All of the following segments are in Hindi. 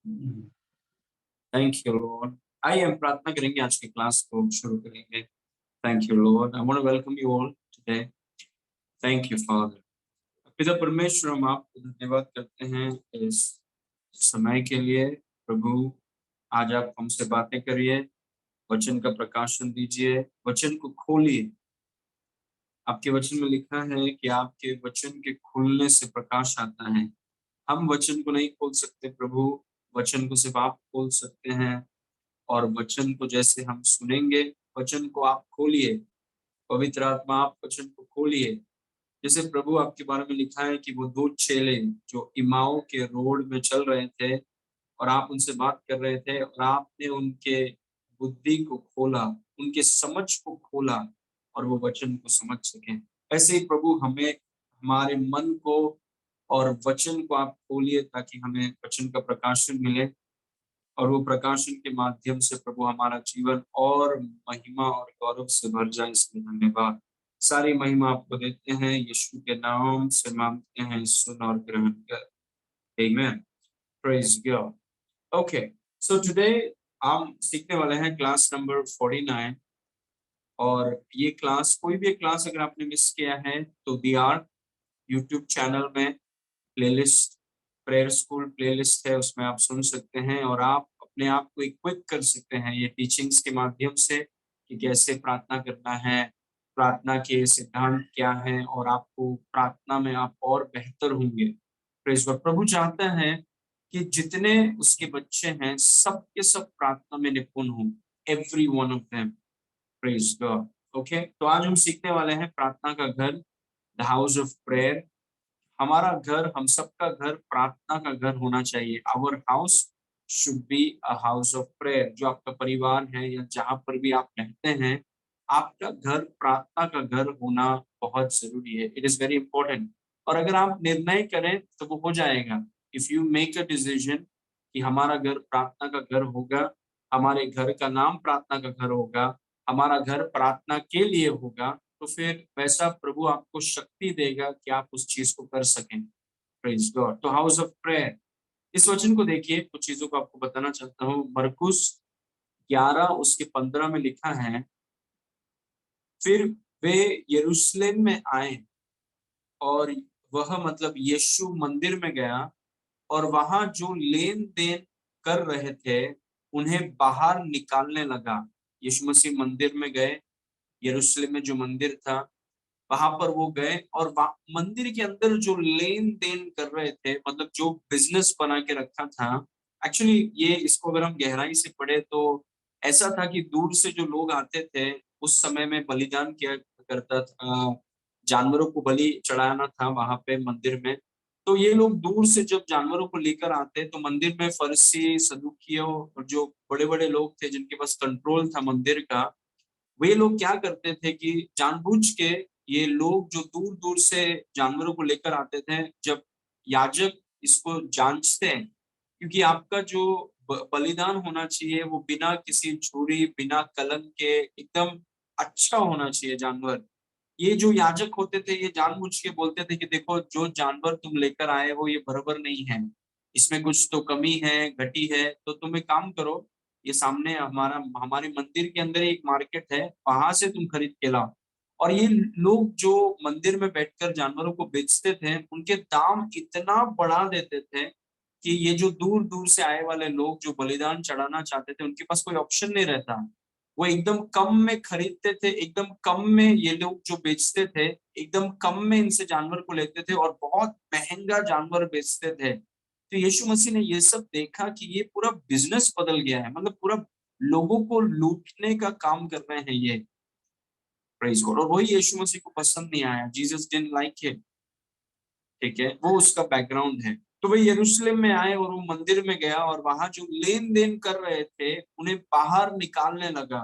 Thank you Lord. आइए हम प्रार्थना करेंगे, आज की क्लास को शुरू करेंगे। Thank you lord. I want to welcome you all today. Thank you father. पिता परमेश्वर, हम आपको धन्यवाद करते हैं इस समय के लिए। प्रभु, आज आप हमसे बातें करिए, वचन का प्रकाशन दीजिए, वचन को खोलिए। आपके वचन में लिखा है कि आपके वचन के खुलने से प्रकाश आता है। हम वचन को नहीं खोल सकते प्रभु, वचन को सिर्फ आप खोल सकते हैं। और वचन को जैसे हम सुनेंगे, वचन को आप खोलिए। पवित्र आत्मा, आप वचन को खोलिए। जैसे प्रभु आपके बारे में लिखा है कि वो दो चेले जो इमाओ के रोड में चल रहे थे और आप उनसे बात कर रहे थे और आपने उनके बुद्धि को खोला, उनके समझ को खोला और वो वचन को समझ सके। ऐसे ही प्रभु हमें, हमारे मन को और वचन को आप खोलिए ताकि हमें वचन का प्रकाशन मिले और वो प्रकाशन के माध्यम से प्रभु हमारा जीवन और महिमा और गौरव से भर जाए। इसलिए धन्यवाद। सारी महिमा आपको देते हैं, यीशु के नाम से मांगते हैं, सुन और ग्रहण कर। आमीन। Praise God. Okay, so today हम सीखने वाले हैं क्लास नंबर 49। और ये क्लास, कोई भी क्लास अगर आपने मिस किया है तो दी आर यूट्यूब चैनल में प्लेलिस्ट, प्रेयर स्कूल प्लेलिस्ट है, उसमें आप सुन सकते हैं और आप अपने आप को इक्विप कर सकते हैं ये टीचिंग्स के माध्यम से कि कैसे प्रार्थना करना है, प्रार्थना के सिद्धांत क्या है और आपको प्रार्थना में आप और बेहतर होंगे। Praise God. प्रभु चाहता है कि जितने उसके बच्चे हैं सब के सब प्रार्थना में निपुण हों, every one of them. Praise God. Okay, तो आज हम सीखने वाले हैं प्रार्थना का घर, द हाउस ऑफ प्रेयर। हमारा घर, हम सबका घर प्रार्थना का घर होना चाहिए। Our house should be a house of prayer. जो आपका परिवार है या जहां पर भी आप रहते हैं, आपका घर प्रार्थना का घर होना बहुत जरूरी है। It is very important. और अगर आप निर्णय करें तो वो हो जाएगा। If you make a decision कि हमारा घर प्रार्थना का घर होगा, हमारे घर का नाम प्रार्थना का घर होगा, हमारा घर प्रार्थना के लिए होगा, तो फिर वैसा प्रभु आपको शक्ति देगा कि आप उस चीज को कर सकें। Praise God. तो हाउस ऑफ प्रेयर, इस वचन को देखिए, कुछ चीजों को आपको बताना चाहता हूँ। मरकुस 11 उसके 15 में लिखा है, फिर वे यरूशलेम में आए और वह मतलब यीशु मंदिर में गया और वहां जो लेन देन कर रहे थे उन्हें बाहर निकालने लगा। यीशु मसीह मंदिर में गए, यरूशलेम में जो मंदिर था वहां पर वो गए और मंदिर के अंदर जो लेन देन कर रहे थे, मतलब जो बिजनेस बना के रखा था। एक्चुअली ये, इसको अगर हम गहराई से पढ़े तो ऐसा था कि दूर से जो लोग आते थे, उस समय में बलिदान किया करता था, जानवरों को बलि चढ़ाना था वहां पे मंदिर में। तो ये लोग दूर से जब जानवरों को लेकर आते तो मंदिर में फरीसी, सदूकियों और जो बड़े बड़े लोग थे जिनके पास कंट्रोल था मंदिर का, वे लोग क्या करते थे कि जानबूझ के ये लोग जो दूर दूर से जानवरों को लेकर आते थे, जब याजक इसको जांचते हैं, क्योंकि आपका जो बलिदान होना चाहिए वो बिना किसी झुर्री, बिना कलंक के एकदम अच्छा होना चाहिए जानवर। ये जो याजक होते थे ये जानबूझ के बोलते थे कि देखो, जो जानवर तुम लेकर आए हो ये बराबर नहीं है, इसमें कुछ तो कमी है, घटी है। तो तुम एक काम करो, ये सामने हमारे मंदिर के अंदर एक मार्केट है, वहां से तुम खरीद के लाओ। और ये लोग जो मंदिर में बैठकर जानवरों को बेचते थे, उनके दाम इतना बढ़ा देते थे कि ये जो दूर दूर से आए वाले लोग जो बलिदान चढ़ाना चाहते थे, उनके पास कोई ऑप्शन नहीं रहता। वो एकदम कम में खरीदते थे, एकदम कम में ये लोग जो बेचते थे, एकदम कम में इनसे जानवर को लेते थे और बहुत महंगा जानवर बेचते थे। तो यीशु मसीह ने ये सब देखा कि ये पूरा बिजनेस बदल गया है, मतलब पूरा लोगों को लूटने का काम कर रहे हैं ये। Praise God. और वही यीशु मसीह को पसंद नहीं आया। Jesus didn't like it. ठीक है, वो उसका बैकग्राउंड है। तो वे यरूशलेम में आए और वो मंदिर में गया और वहां जो लेन देन कर रहे थे उन्हें बाहर निकालने लगा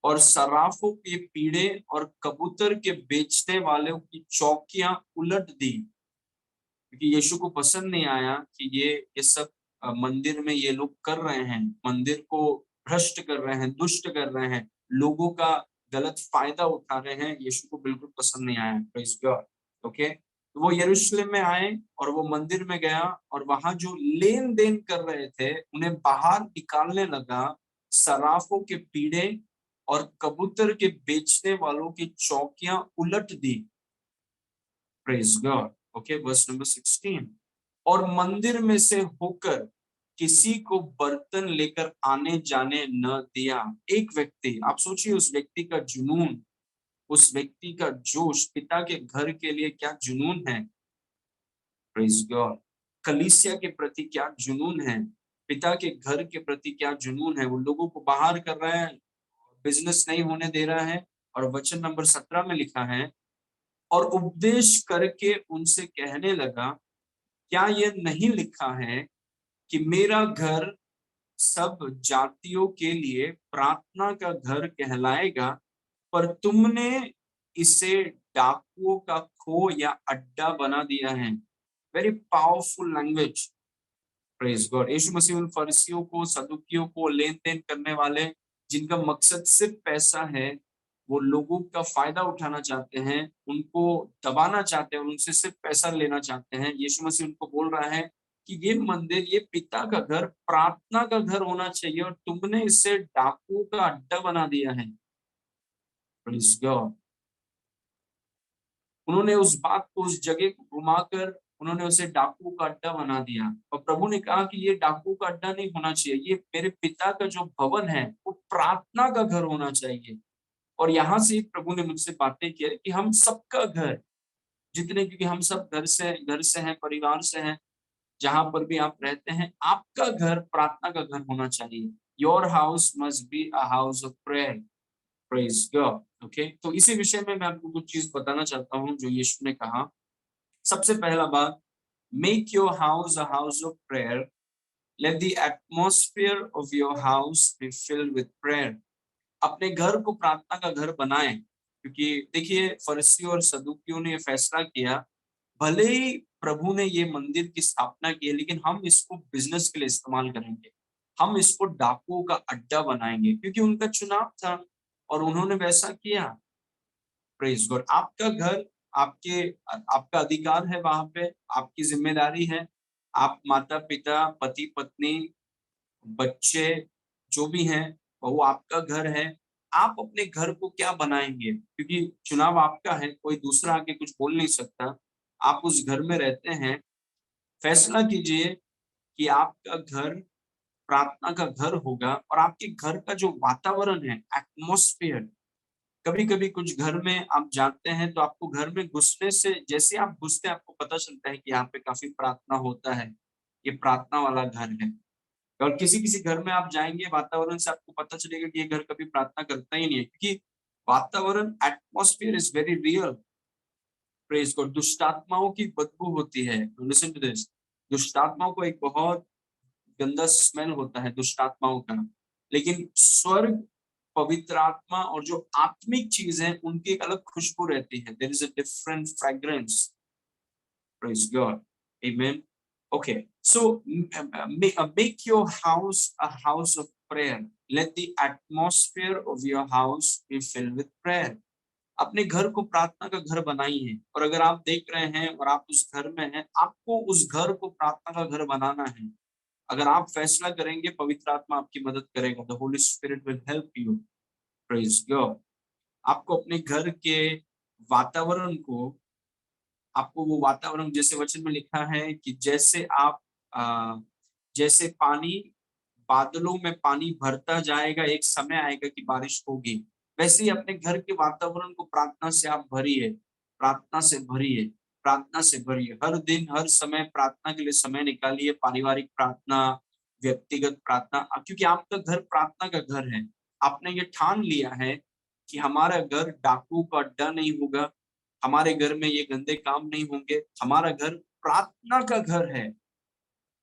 और सराफों के पीड़े और कबूतर के बेचने वालों की चौकियां उलट दी, क्योंकि यीशु को पसंद नहीं आया कि ये सब मंदिर में ये लोग कर रहे हैं, मंदिर को भ्रष्ट कर रहे हैं, दुष्ट कर रहे हैं, लोगों का गलत फायदा उठा रहे हैं। यीशु को बिल्कुल पसंद नहीं आया। Praise God. ओके, तो वो यरूशलेम में आए और वो मंदिर में गया और वहां जो लेन देन कर रहे थे उन्हें बाहर निकालने लगा, सराफों के पीढ़े और कबूतर के बेचने वालों की चौकियां उलट दी। Praise God. Okay, verse number 16। और मंदिर में से होकर किसी को बर्तन लेकर आने जाने न दिया। एक व्यक्ति, आप सोचिए उस व्यक्ति का जुनून, उस व्यक्ति का जोश, पिता के घर के लिए क्या जुनून है। Praise God. कलीसिया के प्रति क्या जुनून है, पिता के घर के प्रति क्या जुनून है। वो लोगों को बाहर कर रहा है, बिजनेस नहीं होने दे रहा है। और वचन नंबर 17 में लिखा है, और उपदेश करके उनसे कहने लगा, क्या यह नहीं लिखा है कि मेरा घर सब जातियों के लिए प्रार्थना का घर कहलाएगा, पर तुमने इसे डाकुओं का खो या अड्डा बना दिया है। Very powerful language. Praise God. Yeshu Masih उन फरीसियों को, सदुकियों को, लेन देन करने वाले जिनका मकसद सिर्फ पैसा है, वो लोगों का फायदा उठाना चाहते हैं, उनको दबाना चाहते हैं, उनसे सिर्फ पैसा लेना चाहते हैं, यीशु मसीह उनको बोल रहा है कि ये मंदिर, ये पिता का घर, प्रार्थना का घर होना चाहिए और तुमने इसे डाकुओं का अड्डा बना दिया है। Praise God. उन्होंने उस बात को, उस जगह को घुमाकर उन्होंने उसे डाकू का अड्डा बना दिया। और प्रभु ने कहा कि ये डाकू का अड्डा नहीं होना चाहिए, ये मेरे पिता का जो भवन है वो प्रार्थना का घर होना चाहिए। और यहाँ से प्रभु ने मुझसे बातें की है कि हम सबका घर, जितने, क्योंकि हम सब घर से हैं, परिवार से हैं, जहां पर भी आप रहते हैं, आपका घर प्रार्थना का घर होना चाहिए। Your house must be a house of prayer. Praise God. Okay, तो इसी विषय में मैं आपको कुछ चीज बताना चाहता हूँ जो यीशु ने कहा। सबसे पहला बात, make your house a house of prayer, let the atmosphere of your house be filled with prayer. अपने घर को प्रार्थना का घर बनाएं, क्योंकि देखिए फरीसियों और सदूकियों ने ये फैसला किया, भले ही प्रभु ने ये मंदिर की स्थापना की है, लेकिन हम इसको बिजनेस के लिए इस्तेमाल करेंगे, हम इसको डाकुओं का अड्डा बनाएंगे, क्योंकि उनका चुनाव था और उन्होंने वैसा किया। Praise God. आपका घर, आपके आपका अधिकार है, वहां पे आपकी जिम्मेदारी है। आप माता पिता, पति पत्नी, बच्चे जो भी हैं, वो आपका घर है। आप अपने घर को क्या बनाएंगे, क्योंकि चुनाव आपका है, कोई दूसरा आके कुछ बोल नहीं सकता। आप उस घर में रहते हैं, फैसला कीजिए कि आपका घर प्रार्थना का घर होगा। और आपके घर का जो वातावरण है, एटमॉस्फेयर, कभी कभी कुछ घर में आप जाते हैं तो आपको घर में घुसने से, जैसे आप घुसते हैं आपको पता चलता है कि यहाँ पे काफी प्रार्थना होता है, ये प्रार्थना वाला घर है। और किसी किसी घर में आप जाएंगे, वातावरण से आपको पता चलेगा कि ये घर कभी प्रार्थना करता ही नहीं है, क्योंकि वातावरण, atmosphere is very real. Praise God. दुष्टात्माओं की बदबू होती है, लिसन टू दिस। दुष्टात्माओं को एक बहुत गंदा स्मेल होता है दुष्टात्माओं का, लेकिन स्वर्ग, पवित्र आत्मा और जो आत्मिक चीज है उनकी एक अलग खुशबू रहती है। There is a different fragrance. Praise God. Amen. Okay, so make your house a house of prayer. Let the atmosphere of your house be filled with prayer. अपने घर को प्रार्थना का घर बनाइए। और अगर आप देख रहे हैं और आप उस घर में हैं, आपको उस घर को प्रार्थना का घर बनाना है। अगर आप फैसला करेंगे, पवित्र आत्मा आपकी मदद करेगा। The Holi spirit will help you. Praise God. आपको अपने घर के वातावरण को, आपको वो वातावरण, जैसे वचन में लिखा है कि जैसे आप जैसे पानी, बादलों में पानी भरता जाएगा, एक समय आएगा कि बारिश होगी, वैसे ही अपने घर के वातावरण को प्रार्थना से आप भरिए, प्रार्थना से भरिए, प्रार्थना से भरिए। हर दिन, हर समय प्रार्थना के लिए समय निकालिए। पारिवारिक प्रार्थना, व्यक्तिगत प्रार्थना, क्योंकि आपका घर प्रार्थना का घर है। आपने ये ठान लिया है कि हमारा घर डाकू का अड्डा नहीं होगा, हमारे घर में ये गंदे काम नहीं होंगे, हमारा घर प्रार्थना का घर है।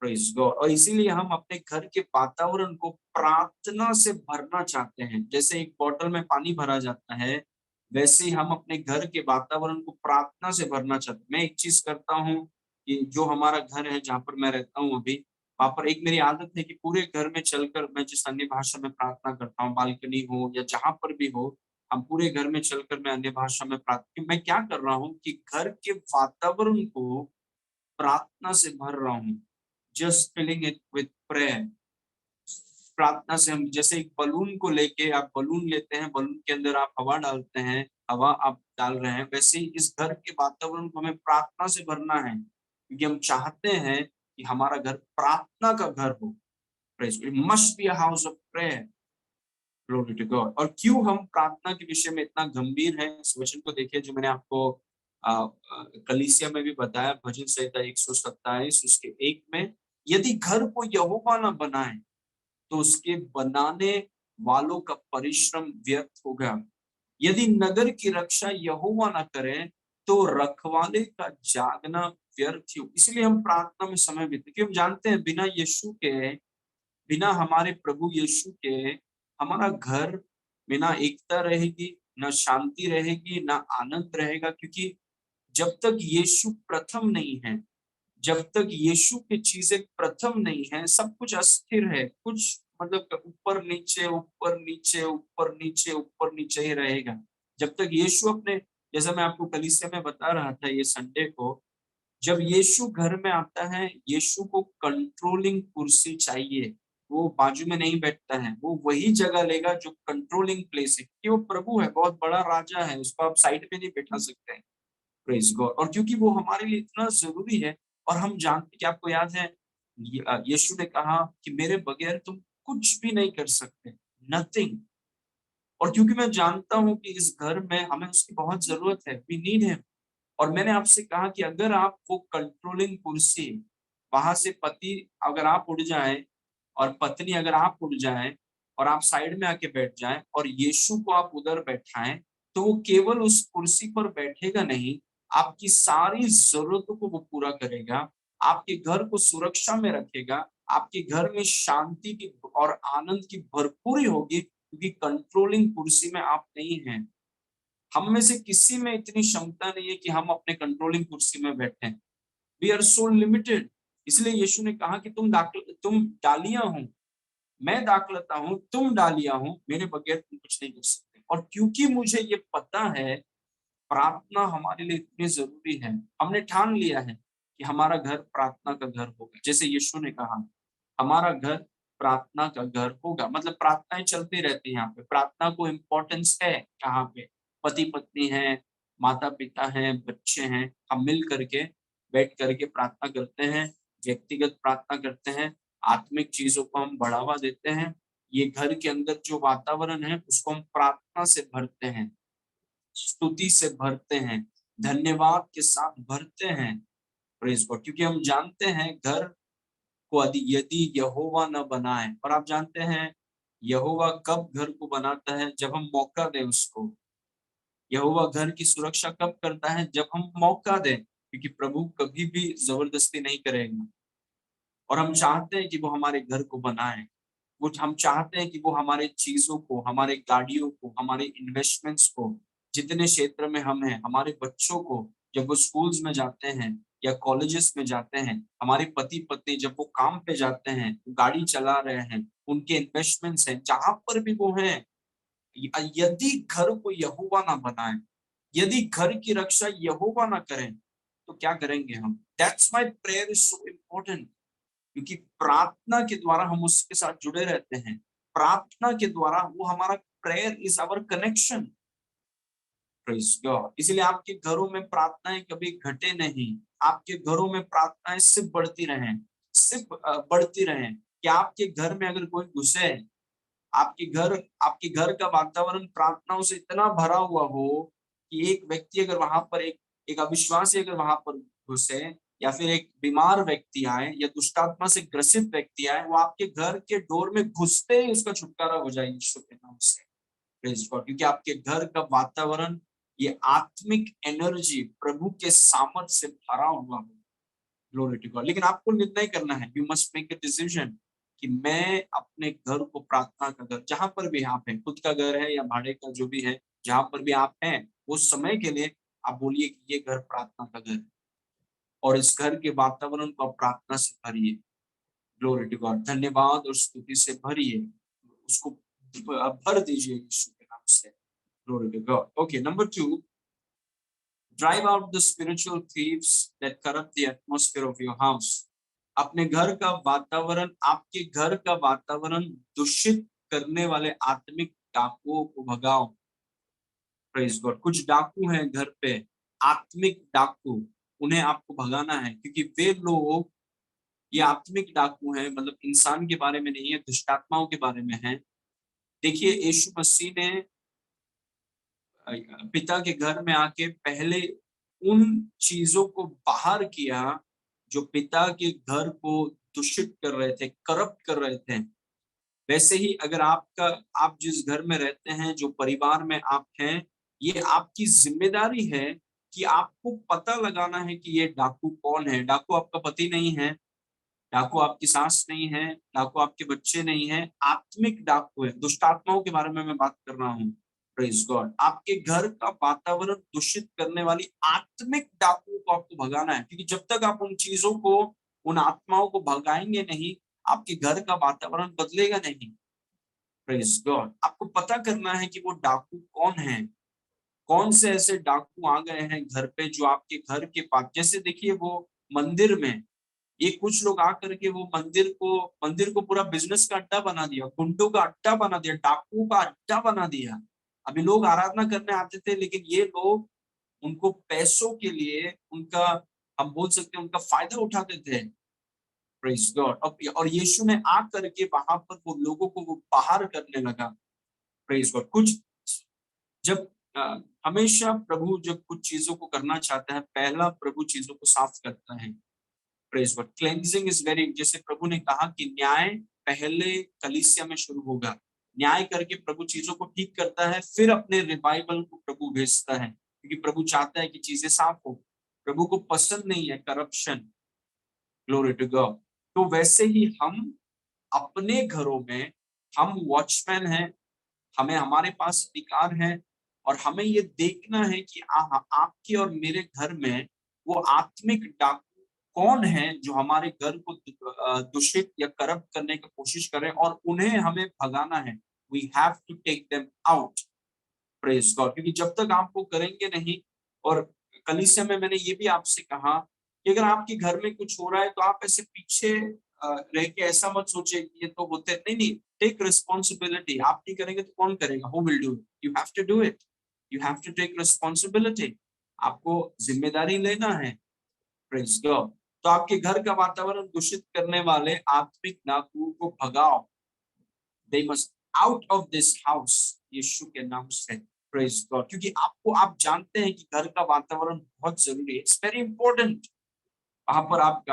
Praise God. और इसीलिए हम अपने घर के वातावरण को प्रार्थना से भरना चाहते हैं। जैसे एक बोतल में पानी भरा जाता है, वैसे ही हम अपने घर के वातावरण को प्रार्थना से भरना चाहते हैं। मैं एक चीज करता हूँ कि जो हमारा घर है, जहाँ पर मैं रहता हूँ अभी, वहां पर एक मेरी आदत है कि पूरे घर में चलकर मैं जिस अन्य भाषा में प्रार्थना करता हूँ, बालकनी हो या जहां पर भी हो, हम पूरे घर में चलकर मैं अन्य भाषा में प्रार्थना, मैं क्या कर रहा हूँ कि घर के वातावरण को प्रार्थना से भर रहा हूँ, just filling it with prayer. प्रार्थना से हम जैसे एक बलून को लेके, आप बलून लेते हैं, बलून के अंदर आप हवा डालते हैं, हवा आप डाल रहे हैं, वैसे ही इस घर के वातावरण को हमें प्रार्थना से भरना है, क्योंकि हम चाहते हैं कि हमारा घर प्रार्थना का घर हो। Praise, it must be a house of prayer. Glory to God. और क्यों हम प्रार्थना के विषय में इतना गंभीर है, इस वचन को देखिए जो मैंने आपको कलीसिया में भी बताया, भजन संहिता 127 उसके 1 में, यदि घर को यहोवा न बनाए तो उसके बनाने वालों का परिश्रम व्यर्थ होगा। यदि नगर की रक्षा यहोवा न करे तो रखवाले का जागना व्यर्थ हो। इसलिए हम प्रार्थना में समय बिताते, क्योंकि हम जानते हैं बिना यीशु के, बिना हमारे प्रभु यीशु के हमारा घर में ना एकता रहेगी, ना शांति रहेगी, ना आनंद रहेगा। क्योंकि जब तक यीशु प्रथम नहीं है, जब तक यीशु की चीजें प्रथम नहीं है, सब कुछ अस्थिर है, कुछ मतलब ऊपर नीचे ऊपर नीचे ऊपर नीचे ऊपर नीचे ही रहेगा। जब तक यीशु अपने, जैसा मैं आपको कलीसिया में बता रहा था ये संडे को, जब यीशु घर में आता है, यीशु को कंट्रोलिंग कुर्सी चाहिए। वो बाजू में नहीं बैठता है, वो वही जगह लेगा जो कंट्रोलिंग प्लेस है, कि वो प्रभु है, बहुत बड़ा राजा है, उसको आप साइड पे नहीं बैठा सकते हैं। Praise God. और क्योंकि वो हमारे लिए इतना जरूरी है, और हम जानते कि आपको याद है यीशु ने कहा कि मेरे बगैर तुम कुछ भी नहीं कर सकते, नथिंग। और क्योंकि मैं जानता हूं कि इस घर में हमें उसकी बहुत जरूरत है, वी नीड हिम। और मैंने आपसे कहा कि अगर आप वो कंट्रोलिंग कुर्सी, वहां से पति अगर आप उठ जाए और पत्नी अगर आप उठ जाए और आप साइड में आके बैठ जाएं और यीशु को आप उधर बैठाएं, तो वो केवल उस कुर्सी पर बैठेगा नहीं, आपकी सारी जरूरतों को वो पूरा करेगा, आपके घर को सुरक्षा में रखेगा, आपके घर में शांति की और आनंद की भरपूरी होगी, क्योंकि कंट्रोलिंग कुर्सी में आप नहीं हैं। हम में से किसी में इतनी क्षमता नहीं है कि हम अपने कंट्रोलिंग कुर्सी में बैठे। We are so limited. इसलिए यीशु ने कहा कि तुम डालियां हो, मैं दाखलता हूं, तुम डालियां हो, मेरे बगैर तुम कुछ नहीं कर सकते। और क्योंकि मुझे ये पता है प्रार्थना हमारे लिए इतनी जरूरी है, हमने ठान लिया है कि हमारा घर प्रार्थना का घर होगा। जैसे यीशु ने कहा हमारा घर प्रार्थना का घर होगा, मतलब प्रार्थनाएं चलती रहती हैं। यहाँ पे प्रार्थना को इम्पोर्टेंस है। यहाँ पे पति पत्नी है, माता पिता हैं, बच्चे हैं, हम मिल करके बैठ करके प्रार्थना करते हैं, व्यक्तिगत प्रार्थना करते हैं, आत्मिक चीजों को हम बढ़ावा देते हैं। ये घर के अंदर जो वातावरण है उसको हम प्रार्थना से भरते हैं, स्तुति से भरते हैं, धन्यवाद के साथ भरते हैं। Praise God. क्योंकि हम जानते हैं घर को यदि यहोवा न बनाए, और आप जानते हैं यहोवा कब घर को बनाता है, जब हम मौका दें उसको। यहोवा घर की सुरक्षा कब करता है, जब हम मौका दें, क्योंकि प्रभु कभी भी जबरदस्ती नहीं करेगा। और हम चाहते हैं कि वो हमारे घर को बनाए, वो हम चाहते हैं कि वो हमारे चीजों को, हमारे गाड़ियों को, हमारे इन्वेस्टमेंट्स को, जितने क्षेत्र में हम हैं, हमारे बच्चों को जब वो स्कूल्स में जाते हैं या कॉलेजेस में जाते हैं, हमारे पति पत्नी जब वो काम पे जाते हैं, गाड़ी चला रहे हैं, उनके इन्वेस्टमेंट्स हैं, जहां पर भी वो हैं, यदि घर को यहोवा ना बनाए, यदि घर की रक्षा यहोवा ना करें, तो क्या करेंगे हम? That's my prayer is so important. क्योंकि प्रार्थना के द्वारा हम उसके साथ जुड़े रहते हैं, प्रार्थना के द्वारा वो हमारा, prayer is our connection. Praise God. इसलिए आपके घरों में प्रार्थनाएं कभी घटे नहीं, आपके घरों में प्रार्थनाएं सिर्फ बढ़ती रहें, सिर्फ बढ़ती रहें। कि आपके घर में अगर कोई घुसे, आपके घर, आपके घर का वातावरण प्रार्थनाओं से इतना भरा हुआ हो कि एक व्यक्ति अगर वहां पर, एक एक अविश्वासी अगर वहां पर घुसे, या फिर एक बीमार व्यक्ति आए या दुष्टात्मा से ग्रसित व्यक्ति आए, वो आपके घर के डोर में घुसते ही उसका छुटकारा हो जाए यीशु के नाम से। Praise God. क्योंकि आपके घर का वातावरण ये आत्मिक एनर्जी प्रभु के सामर्थ्य से भरा हुआ हो। Glory to God. लेकिन आपको निर्णय करना है, you must make a decision कि मैं अपने घर को प्रार्थना का घर, जहां पर भी आप हैं, खुद का घर है या भाड़े का जो भी है, जहां पर भी आप हैं, उस समय के लिए आप बोलिए कि ये घर प्रार्थना का घर है, और इस घर के वातावरण को आप प्रार्थना से भरिए। Glory to God. धन्यवाद और स्तुति से भरिए, उसको भर दीजिए यीशु के नाम से। Glory to God. Okay, number 2, drive out the spiritual thieves that corrupt the atmosphere of your house. अपने घर का वातावरण, आपके घर का वातावरण दूषित करने वाले आत्मिक डाकुओं को भगाओ। Praise God. कुछ डाकू हैं घर पे, आत्मिक डाकू, उन्हें आपको भगाना है, क्योंकि वे लोग, ये आत्मिक डाकू हैं, मतलब इंसान के बारे में नहीं है, दुष्टात्माओं के बारे में है। देखिए, यीशु मसीह ने पिता के घर में आके पहले उन चीजों को बाहर किया जो पिता के घर को दूषित कर रहे थे, करप्ट कर रहे थे। वैसे ही अगर आप जिस घर में रहते हैं, जो परिवार में आप हैं, ये आपकी जिम्मेदारी है कि आपको पता लगाना है कि ये डाकू कौन है। डाकू आपका पति नहीं है, डाकू आपकी सास नहीं है, डाकू आपके बच्चे नहीं है, आत्मिक डाकू है। दुष्ट आत्माओं के बारे में मैं बात कर रहा हूँ। Praise God. आपके घर का वातावरण दूषित करने वाली आत्मिक डाकुओं को आपको भगाना है, क्योंकि जब तक आप उन चीजों को, उन आत्माओं को भगाएंगे नहीं, आपके घर का वातावरण बदलेगा नहीं। Praise God. आपको पता करना है कि वो डाकू कौन है, कौन से ऐसे डाकू आ गए हैं घर पे जो आपके घर के पास, जैसे देखिए वो मंदिर में, ये कुछ लोग आकर के वो मंदिर को पूरा बिजनेस का अड्डा बना दिया, गुंडों का अड्डा बना दिया, डाकुओं का अड्डा बना दिया। अभी लोग आराधना करने आते थे, लेकिन ये लोग उनको पैसों के लिए, उनका, हम बोल सकते हैं, उनका फायदा उठाते थे। Praise God. और यीशु ने आ करके वहां पर वो लोगों को वो बाहर करने लगा। Praise God. कुछ जब हमेशा प्रभु जब कुछ चीजों को करना चाहता है, पहला प्रभु चीजों को साफ करता है। Praise God. Cleansing is very, जैसे प्रभु ने कहा कि न्याय पहले कलीसिया में शुरू होगा। न्याय करके प्रभु चीजों को ठीक करता है, फिर अपने रिवाइवल को प्रभु भेजता है, क्योंकि प्रभु चाहता है कि चीजें साफ हो। प्रभु को पसंद नहीं है करप्शन। Glory to God. तो वैसे ही हम अपने घरों में, हम वॉचमैन हैं, हमें, हमारे पास अधिकार है, और हमें ये देखना है कि आपके और मेरे घर में वो आत्मिक डाकू कौन है जो हमारे घर को दूषित या करप्ट करने की कोशिश कर रहे हैं, और उन्हें हमें भगाना है। We have to take them out. Praise God. क्योंकि जब तक आप वो करेंगे नहीं, और कलीसिया में मैंने ये भी आपसे कहा कि अगर आपके घर में कुछ हो रहा है तो आप ऐसे पीछे रह के ऐसा मत सोचिए कि ये तो होते नहीं। नहीं, टेक रिस्पॉन्सिबिलिटी। आप नहीं करेंगे तो कौन करेगा? Who will do it? You have to do it. You have to take responsibility. आपको जिम्मेदारी लेना है। Praise God. तो आपके घर का वातावरण दूषित करने वाले आत्मिक डाकुओं को भगाओ। They must out of this house, Yeshu के नाम से। Praise God. क्योंकि आप जानते हैं कि घर का वातावरण बहुत जरूरी है। It's very important. वहां पर आप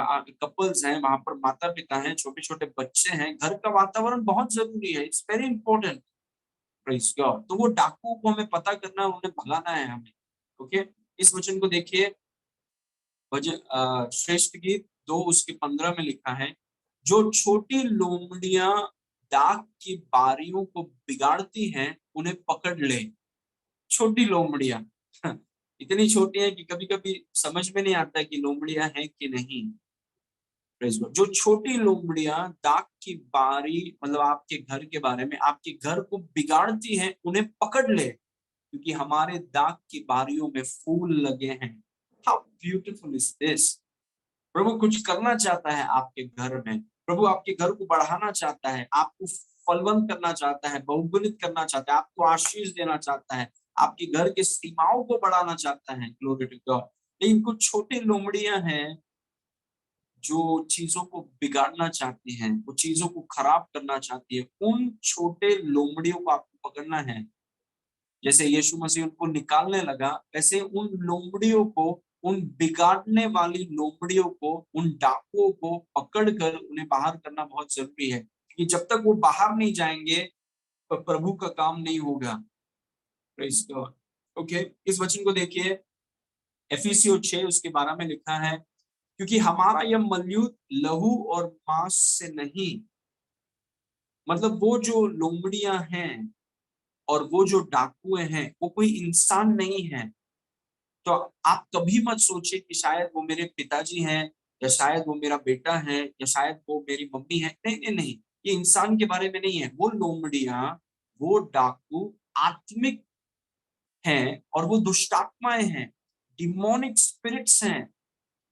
कपल्स हैं, वहां पर माता पिता हैं, छोटे छोटे बच्चे हैं, घर का वातावरण बहुत जरूरी है। It's very important. Praise God. तो वो डाकुओं को हमें पता करना है, उन्हें भगाना है हमें। ओके। इस वचन को देखिए, श्रेष्ठ गीत 2 उसके 15 में लिखा है, जो छोटी लोमड़ियां दाग की बारियों को बिगाड़ती हैं, उन्हें पकड़ ले। छोटी लोमड़ियां इतनी छोटी है कि कभी कभी समझ में नहीं आता कि लोमड़ियां हैं कि नहीं। जो छोटी लोमड़ियां दाग की बारी, मतलब आपके घर के बारे में, आपके घर को बिगाड़ती हैं, उन्हें पकड़ ले, क्योंकि हमारे दाग की बारियों में फूल लगे हैं। How beautiful is this. प्रभु कुछ करना चाहता है आपके घर में। प्रभु आपके घर को बढ़ाना चाहता है, आपको फलवंत करना चाहता है, बहुगुणित करना चाहता है, आपको आशीष देना चाहता है, आपके घर के सीमाओं को बढ़ाना चाहता है। Glory to God. लेकिन कुछ छोटी लोमड़ियां हैं जो चीजों को बिगाड़ना चाहती हैं, वो चीजों को खराब करना चाहती है। उन छोटे लोमड़ियों को आपको पकड़ना है। जैसे यीशु मसीह उनको निकालने लगा, वैसे उन लोमड़ियों को, उन बिगाड़ने वाली लोमड़ियों को, उन डाकुओं को पकड़कर उन्हें बाहर करना बहुत जरूरी है, क्योंकि जब तक वो बाहर नहीं जाएंगे तो प्रभु का काम नहीं होगा। Praise God. ओके। इस वचन को देखिए, एफिसियों 6 उसके 12 में लिखा है, क्योंकि हमारा यह मलयुद्ध लहू और मांस से नहीं, मतलब वो जो लोमड़ियां हैं और वो जो डाकुए हैं, वो कोई इंसान नहीं है। तो आप कभी मत सोचिए कि शायद वो मेरे पिताजी हैं, या शायद वो मेरा बेटा है, या शायद वो मेरी मम्मी है। नहीं नहीं नहीं, ये इंसान के बारे में नहीं है। वो लोमड़ियां, वो डाकू आत्मिक हैं और वो दुष्टात्माएं हैं, डिमोनिक स्पिरिट्स हैं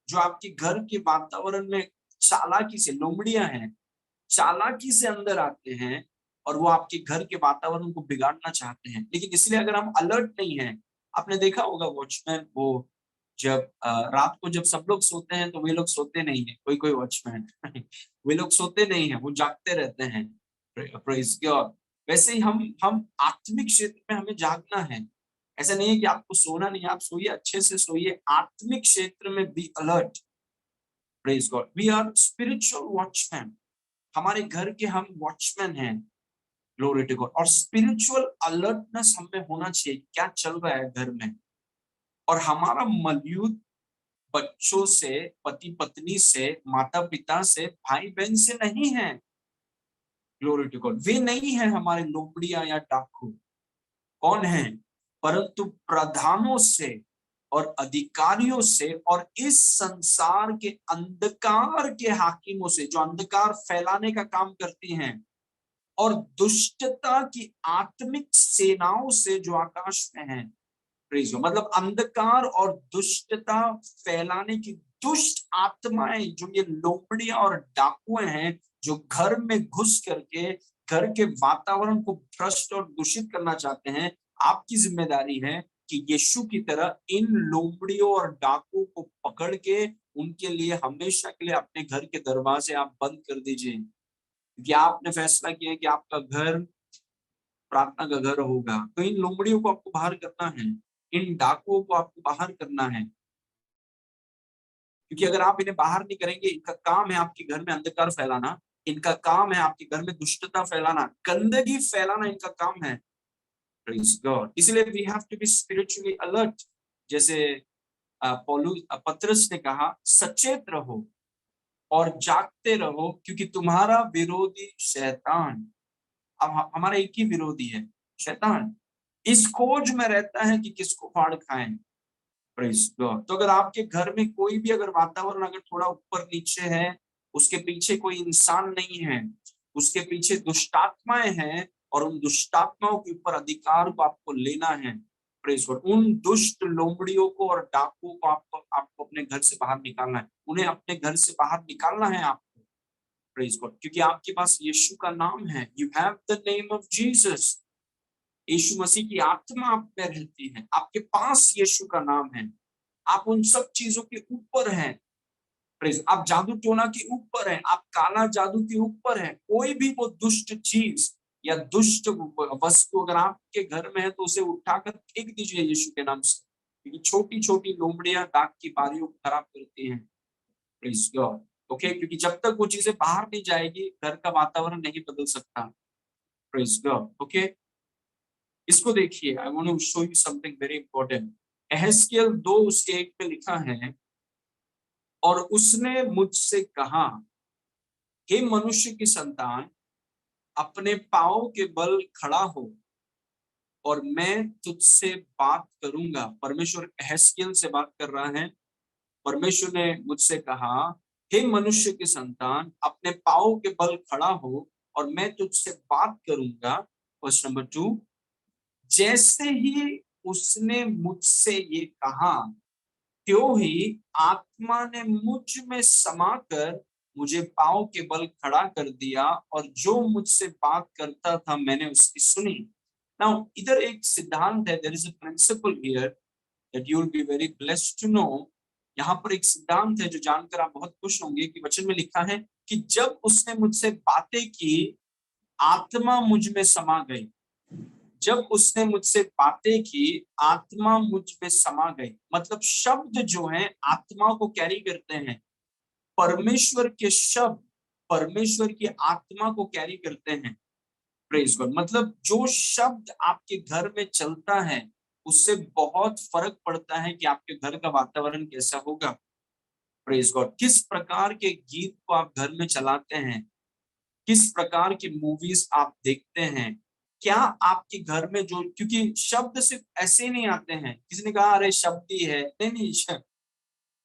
जो आपके घर के वातावरण में चालाकी से, लोमड़ियां हैं, चालाकी से अंदर आते हैं और वो आपके घर के वातावरण को बिगाड़ना चाहते हैं। लेकिन इसलिए अगर हम अलर्ट नहीं हैं, आपने देखा होगा वॉचमैन वो जब रात को जब सब लोग सोते हैं तो वे लोग सोते नहीं है, कोई कोई वॉचमैन वे लोग सोते नहीं है, वो जागते रहते हैं। Praise God. वैसे ही हम आत्मिक क्षेत्र में हमें जागना है। ऐसा नहीं है कि आपको सोना नहीं, आप सोइए, अच्छे से सोइए, आत्मिक क्षेत्र में be alert. Praise God. We are spiritual watchman, हमारे घर के हम वॉचमैन हैं। Glory to God. और स्पिरिचुअल अलर्टनेस हमें होना चाहिए, क्या चल रहा है घर में। और हमारा मलयुद्ध बच्चों से, पति पत्नी से, माता पिता से, भाई बहन से नहीं है। Glory to God. वे नहीं है हमारे लोमड़िया या डाकू। कौन है? परंतु प्रधानों से और अधिकारियों से और इस संसार के अंधकार के हाकिमों से, जो अंधकार फैलाने का काम करती हैं, और दुष्टता की आत्मिक सेनाओं से जो आकाश में है। Praise God. मतलब अंधकार और दुष्टता फैलाने की दुष्ट आत्माएं, जो ये लोमड़ियां और डाकुएं हैं, जो घर में घुस करके घर के वातावरण को भ्रष्ट और दूषित करना चाहते हैं। आपकी जिम्मेदारी है कि यीशु की तरह इन लोमड़ियों और डाकुओं को पकड़ के उनके लिए हमेशा के लिए अपने घर के दरवाजे आप बंद कर दीजिए। क्योंकि आपने फैसला किया है कि आपका घर प्रार्थना का घर होगा, तो इन लोमड़ियों को आपको बाहर करना है, इन डाकुओं को आपको बाहर करना है। क्योंकि अगर आप इन्हें बाहर नहीं करेंगे, इनका काम है आपके घर में अंधकार फैलाना, इनका काम है आपके घर में दुष्टता फैलाना, गंदगी फैलाना, इनका काम है। Praise God. इसलिए we have to be spiritually alert. जैसे पतरस ने कहा, सचेत रहो और जागते रहो, क्योंकि तुम्हारा विरोधी शैतान, अब हमारा एक ही विरोधी है, शैतान, इस खोज में रहता है कि किसको फाड़ खाएं। Praise God. तो अगर आपके घर में कोई भी अगर वातावरण अगर थोड़ा ऊपर नीचे है, उसके पीछे कोई इंसान नहीं है, उसके पीछे दुष्टात्माएं हैं, और उन दुष्टात्माओं के ऊपर अधिकार को आपको लेना है। Praise God. उन दुष्ट लोमड़ियों को और डाकुओं को आपको अपने घर से बाहर निकालना है, उन्हें अपने घर से बाहर निकालना है आपको। Praise God. क्योंकि आपके पास यीशु का नाम है, you have the name of Jesus. Yeshu Masih की आत्मा आप में रहती है, आपके पास यीशु का नाम है, आप उन सब चीजों के ऊपर हैं। प्रेज। आप जादू टोना के ऊपर हैं, आप काला जादू के ऊपर हैं। कोई भी वो दुष्ट चीज या दुष्ट वस्तु अगर आपके घर में है तो उसे उठाकर फेंक दीजिए यीशु के नाम से, क्योंकि छोटी छोटी लोमड़ियां दाग की बारियों को खराब करती हैं। Praise God. ओके। क्योंकि जब तक वो चीजें बाहर नहीं जाएगी, घर का वातावरण नहीं बदल सकता। Praise God. ओके। इसको देखिए, I want to show you something very important. Ehezkel 2:1 में लिखा है, और उसने मुझसे कहा, हे मनुष्य की संतान, अपने पांव के बल खड़ा हो और मैं तुझसे बात करूंगा। परमेश्वर एहेजकेल से बात कर रहा है। परमेश्वर ने मुझसे कहा, हे मनुष्य की संतान, अपने पांव के बल खड़ा हो और मैं तुझसे बात करूंगा। वर्स नंबर 2, जैसे ही उसने मुझसे ये कहा, त्यों ही आत्मा ने मुझ में समाकर मुझे पांव के बल खड़ा कर दिया, और जो मुझसे बात करता था मैंने उसकी सुनी। नाउ इधर एक सिद्धांत है, there is a principle here that you will be very blessed to know. यहाँ पर एक सिद्धांत है जो जानकर आप बहुत खुश होंगे कि वचन में लिखा है कि जब उसने मुझसे बातें की, आत्मा मुझ में समा गई। जब उसने मुझसे बातें की, आत्मा मुझ में समा गई। मतलब शब्द जो हैं आत्मा को कैरी करते हैं। परमेश्वर के शब्द परमेश्वर की आत्मा को कैरी करते हैं। Praise God. मतलब जो शब्द आपके घर में चलता है, उससे बहुत फर्क पड़ता है कि आपके घर का वातावरण कैसा होगा। Praise God. किस प्रकार के गीत को आप घर में चलाते हैं, किस प्रकार की मूवीज आप देखते हैं, क्या आपके घर में जो, क्योंकि शब्द सिर्फ ऐसे नहीं आते हैं। किसी ने कहा अरे शब्द ही है, नहीं नहीं, शब्द।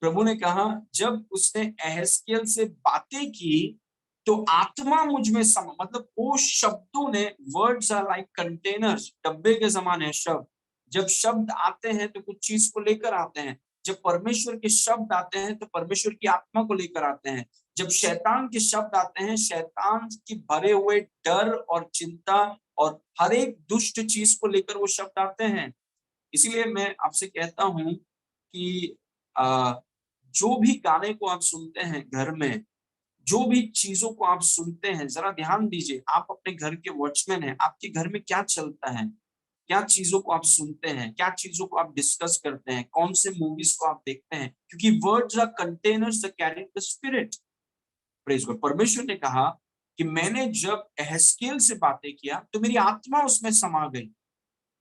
प्रभु ने कहा जब उसने एहेजकेल से बातें की तो आत्मा मुझ में मतलब वो शब्दों ने, वर्ड्स आर लाइक कंटेनर्स, डब्बे के समान है शब्द। जब शब्द आते हैं तो कुछ चीज को लेकर आते हैं। जब परमेश्वर के शब्द आते हैं तो परमेश्वर की आत्मा को लेकर आते हैं। जब शैतान के शब्द आते हैं, शैतान की भरे हुए डर और चिंता और हर एक दुष्ट चीज को लेकर वो शब्द आते हैं। इसीलिए मैं आपसे कहता हूं कि जो भी गाने को आप सुनते हैं घर में, जो भी चीजों को आप सुनते हैं, जरा ध्यान दीजिए। आप अपने घर के वॉचमैन हैं, आपके घर में क्या चलता है, क्या चीजों को आप सुनते हैं, क्या चीजों को आप डिस्कस करते हैं, कौन से मूवीज को आप देखते हैं, क्योंकि words are containers that carry the spirit. Praise God. परमेश्वर ने कहा कि मैंने जब एहजकेल से बातें किया तो मेरी आत्मा उसमें समा गई।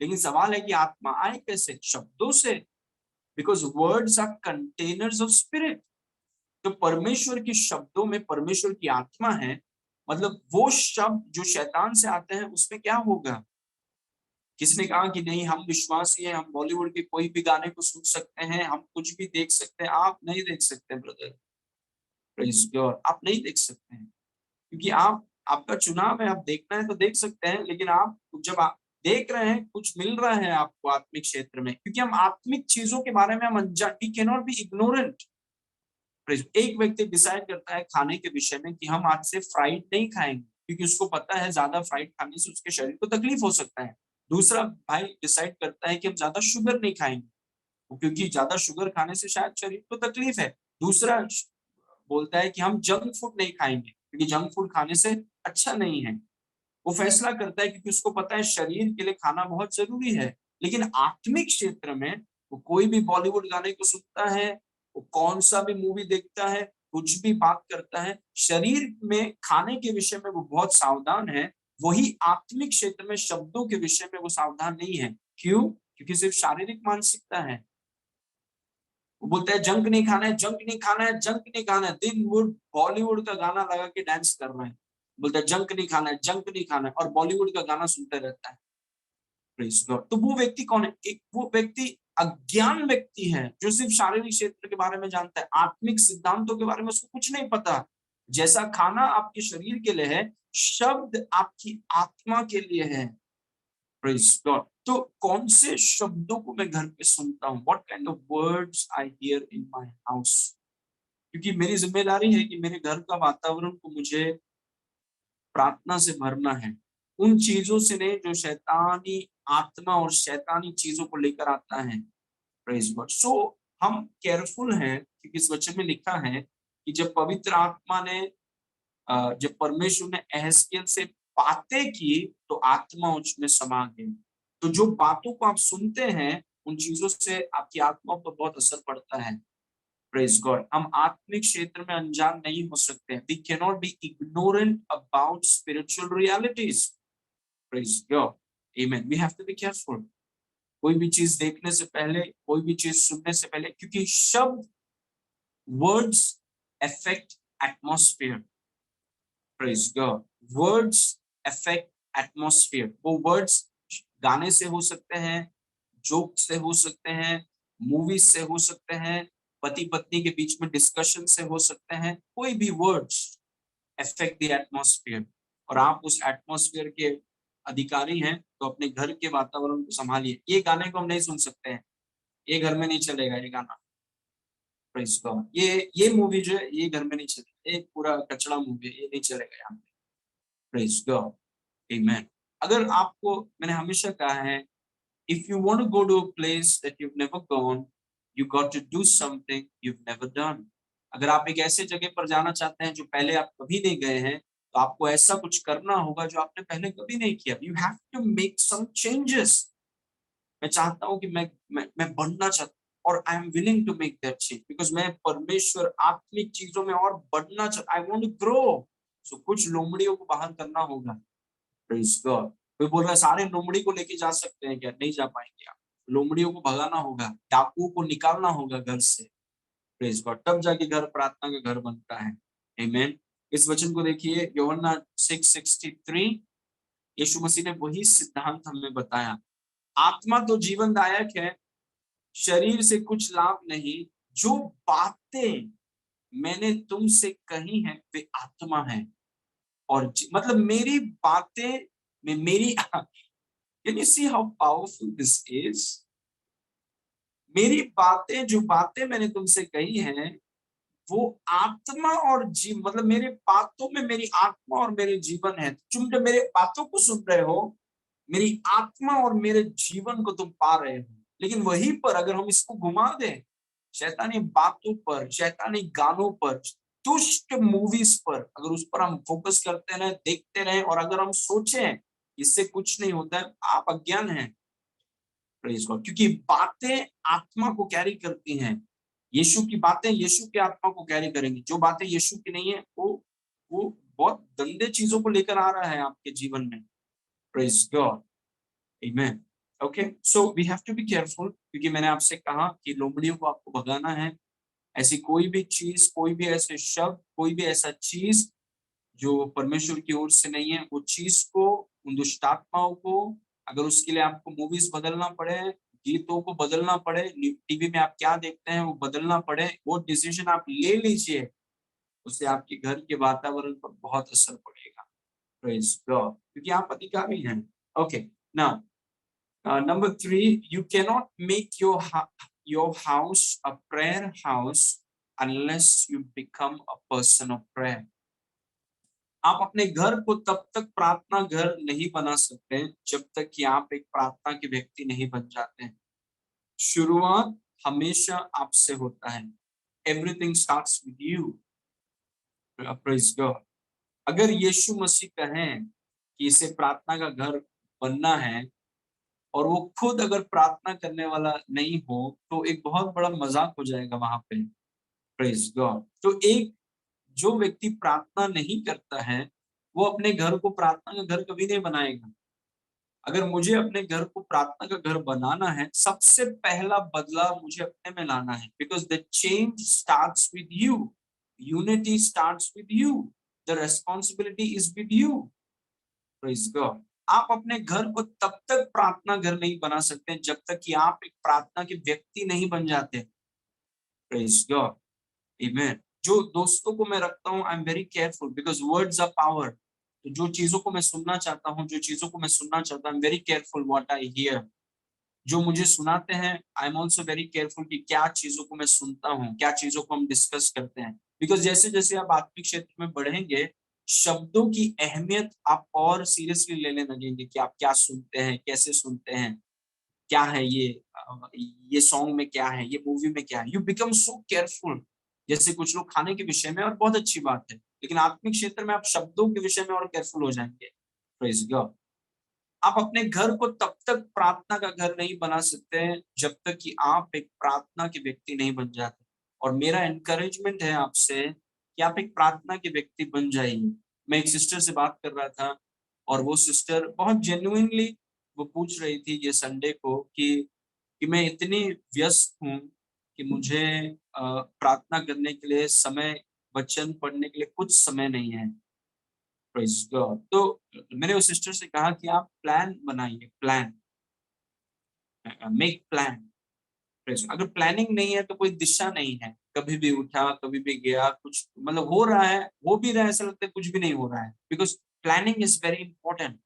लेकिन सवाल है कि आत्मा आए कैसे? शब्दों से, because words are containers of spirit. तो परमेश्वर के शब्दों में परमेश्वर की आत्मा है, मतलब वो शब्द जो शैतान से आते हैं उसमें क्या होगा? किसने कहा कि नहीं हम विश्वासी हैं, हम बॉलीवुड के कोई भी गाने को सुन सकते हैं, हम कुछ भी देख सकते हैं? आप नहीं देख सकते ब्रदर, प्रेज गॉड, आप नहीं देख सकते हैं, क्योंकि आप, आपका चुनाव है, आप देखना है तो देख सकते हैं। लेकिन आप जब आप देख रहे हैं, कुछ मिल रहा है आपको आत्मिक क्षेत्र में, क्योंकि हम आत्मिक चीजों के बारे में हम अनजान, we can not be ignorant. एक व्यक्ति डिसाइड करता है खाने के विषय में कि हम आज से फ्राइड नहीं खाएंगे, क्योंकि उसको पता है ज्यादा फ्राइड खाने से उसके शरीर को तकलीफ हो सकता है। दूसरा भाई डिसाइड करता है कि हम ज्यादा शुगर नहीं खाएंगे, क्योंकि ज्यादा शुगर खाने से शायद शरीर को तकलीफ है। दूसरा बोलता है कि हम जंक फूड नहीं खाएंगे, क्योंकि जंक फूड खाने से अच्छा नहीं है। वो फैसला करता है क्योंकि उसको पता है शरीर के लिए खाना बहुत जरूरी है। लेकिन आत्मिक क्षेत्र में वो कोई भी बॉलीवुड गाने को सुनता है, वो कौन सा भी मूवी देखता है, कुछ भी बात करता है, शरीर में खाने के विषय में वो बहुत सावधान है। वही आत्मिक क्षेत्र में शब्दों के विषय में वो सावधान नहीं है। क्यों? क्योंकि सिर्फ शारीरिक मानसिकता है। वो बोलता है जंक नहीं खाना है, जंक नहीं खाना है, जंक नहीं खाना है, दिन भर बॉलीवुड का गाना लगा के डांस कर रहे हैं। बोलता है जंक नहीं खाना है, जंक नहीं खाना है, और बॉलीवुड का गाना सुनते रहता है। Praise God. तो वो व्यक्ति कौन है? एक वो व्यक्ति अज्ञान व्यक्ति है, जो सिर्फ शारीरिक क्षेत्र के बारे में जानता है, आत्मिक सिद्धांतों के बारे में उसको कुछ नहीं पता। जैसा खाना आपके शरीर के लिए है, शब्द आपकी आत्मा के लिए है। Praise God. तो कौन से शब्दों को मैं घर पे सुनता हूँ? What kind of words I here in my house? क्योंकि मेरी जिम्मेदारी है कि मेरे घर का वातावरण को मुझे प्रार्थना से भरना है, उन चीजों से नहीं जो शैतानी आत्मा और शैतानी चीजों को लेकर आता है। Praise God. सो हम केयरफुल हैं, क्योंकि इस वचन में लिखा है कि जब पवित्र आत्मा ने जब परमेश्वर ने एहजकेल से बातें की तो आत्मा उसमें समा गई। तो जो बातों को आप सुनते हैं, उन चीजों से आपकी आत्मा पर बहुत असर पड़ता है। Praise God. हम आत्मिक क्षेत्र में अनजान नहीं हो सकते। We can not be ignorant about spiritual realities. Praise God. Amen. We have to be careful. कोई भी चीज देखने से पहले, कोई भी चीज सुनने से पहले, क्योंकि शब्द, words affect atmosphere. Praise God. Words affect atmosphere. वो वर्ड्स गाने से हो सकते हैं, जोक से हो सकते हैं, मूवीज से हो सकते हैं, पति पत्नी के बीच में डिस्कशन से हो सकते हैं। कोई भी वर्ड्स अफेक्ट द एटमॉस्फेयर। और आप उस एटमॉस्फेयर के अधिकारी हैं, तो अपने घर के वातावरण को संभालिए। ये गाने को हम नहीं सुन सकते हैं, ये घर में नहीं चलेगा ये गाना। Praise God. ये मूवी जो है ये घर में नहीं चलेगा, ये पूरा कचड़ा मूवी है, ये नहीं चलेगा यहाँ पे। Praise God. आमेन। अगर आपको, मैंने हमेशा कहा है, if you want to go to a place that you've never gone, you got to do something you've never done. अगर आप एक ऐसे जगह पर जाना चाहते हैं जो पहले आप कभी नहीं गए हैं, तो आपको ऐसा कुछ करना होगा जो आपने पहले कभी नहीं किया। You have to make some changes. मैं चाहता हूं कि मैं बढ़ना चाहता हूं, और I am willing to make that change, because मैं परमेश्वर आत्मिक चीजों में और बढ़ना चाहता, I want to grow. So कुछ लोमड़ियों को बाहर करना होगा। Praise God. कोई बोल रहा है सारे लोमड़ी को लेके जा सकते हैं क्या? नहीं जा पाएंगे आप। लोमड़ियों को भगाना होगा, डाकुओं को निकालना होगा घर से। Praise God. तब जाके घर प्रार्थना का घर बनता है। आमेन। इस वचन को देखिए, यूहन्ना 6:63। यीशु मसीह ने वही सिद्धांत हमें बताया। आत्मा तो जीवनदायक है, शरीर से कुछ लाभ नहीं। जो बातें मैंने तुमसे कही हैं वे आत्मा है और मतलब मेरी बातें में मेरी। Can you see how powerful this is? मेरी बातें, जो बातें मैंने तुमसे कही हैं, वो आत्मा और जीव, मतलब मेरे बातों में मेरी आत्मा और मेरे जीवन है। तुम जब मेरे बातों को सुन रहे हो, मेरी आत्मा और मेरे जीवन को तुम पा रहे हो। लेकिन वहीं पर अगर हम इसको घुमा दें, शैतानी बातों पर, शैतानी गानों पर, दुष्ट मूवीज पर, अगर उस पर हम फोकस करते रहे, देखते रहे, और अगर हम सोचें इससे कुछ नहीं होता है, आप अज्ञान हैं। Praise God. क्योंकि बातें आत्मा को कैरी करती हैं। यीशु की बातें यीशु की आत्मा को कैरी करेंगी। जो बातें यीशु की नहीं है, वो बहुत गंदे चीजों को लेकर आ रहा है आपके जीवन में। Praise God. Amen. Okay, so we have to be careful, क्योंकि मैंने आपसे कहा कि लोमड़ियों को आपको भगाना है। ऐसी कोई भी चीज, कोई भी ऐसे शब्द, कोई भी ऐसा चीज जो परमेश्वर की ओर से नहीं है, वो चीज को, उन दुष्ट आत्माओं को, अगर उसके लिए आपको मूवीज बदलना पड़े, गीतों को बदलना पड़े, टीवी में आप क्या देखते हैं वो बदलना पड़े, वो डिसीजन आप ले लीजिए। उससे आपके घर के वातावरण पर बहुत असर पड़ेगा। Praise God. क्योंकि आप अधिकारी हैं। Okay, now number 3, you cannot make your house a prayer house unless you become a person of prayer. आप अपने घर को तब तक प्रार्थना घर नहीं बना सकते जब तक कि आप एक प्रार्थना के व्यक्ति नहीं बन जाते हैं। शुरुआत हमेशा आपसे होता है। Everything starts with you. Praise God. अगर यीशु मसीह कहें कि इसे प्रार्थना का घर बनना है, और वो खुद अगर प्रार्थना करने वाला नहीं हो, तो एक बहुत बड़ा मजाक हो जाएगा वहां पे। Praise God. तो एक जो व्यक्ति प्रार्थना नहीं करता है, वो अपने घर को प्रार्थना का घर कभी नहीं बनाएगा। अगर मुझे अपने घर को प्रार्थना का घर बनाना है, सबसे पहला बदलाव मुझे अपने में लाना है। Because the change starts with you, unity starts with you, the responsibility is with you. Praise God. आप अपने घर को तब तक प्रार्थना घर नहीं बना सकते जब तक कि आप एक प्रार्थना के व्यक्ति नहीं बन जाते। Praise God. आमेन। जो दोस्तों को मैं रखता हूँ, I am very careful, because words are power. तो जो चीजों को मैं सुनना चाहता हूँ, जो चीजों को मैं सुनना चाहता हूँ, I am very careful what I hear. जो मुझे सुनाते हैं, I am also very careful कि क्या चीजों को मैं सुनता हूँ, क्या चीजों को हम डिस्कस करते हैं। बिकॉज जैसे जैसे आप आत्मिक क्षेत्र में बढ़ेंगे, शब्दों की अहमियत आप और सीरियसली लेने लगेंगे कि आप क्या सुनते हैं, कैसे सुनते हैं, क्या है ये सॉन्ग में क्या है, ये मूवी में क्या है। You become so careful. जैसे कुछ लोग खाने के विषय में, और बहुत अच्छी बात है, लेकिन आत्मिक क्षेत्र में आप शब्दों के विषय में और केयरफुल हो जाएंगे। Praise God. आप अपने घर को तब तक प्रार्थना का घर नहीं बना सकते हैं जब तक कि आप एक प्रार्थना के व्यक्ति नहीं बन जाते। और मेरा एनकरेजमेंट है आपसे कि आप एक प्रार्थना के व्यक्ति बन जाइए। मैं एक सिस्टर से बात कर रहा था, और वो सिस्टर बहुत जेन्युइनली वो पूछ रही थी ये संडे को कि मैं इतनी व्यस्त हूँ कि मुझे प्रार्थना करने के लिए समय, वचन पढ़ने के लिए कुछ समय नहीं है। Praise God. तो मैंने उस सिस्टर से कहा कि आप प्लान बनाइए, प्लान, मेक प्लान। अगर प्लानिंग नहीं है तो कोई दिशा नहीं है। कभी भी उठा, कभी भी गया, कुछ मतलब हो रहा है, हो भी रहा है, ऐसा लगता है कुछ भी नहीं हो रहा है। Because planning is very important.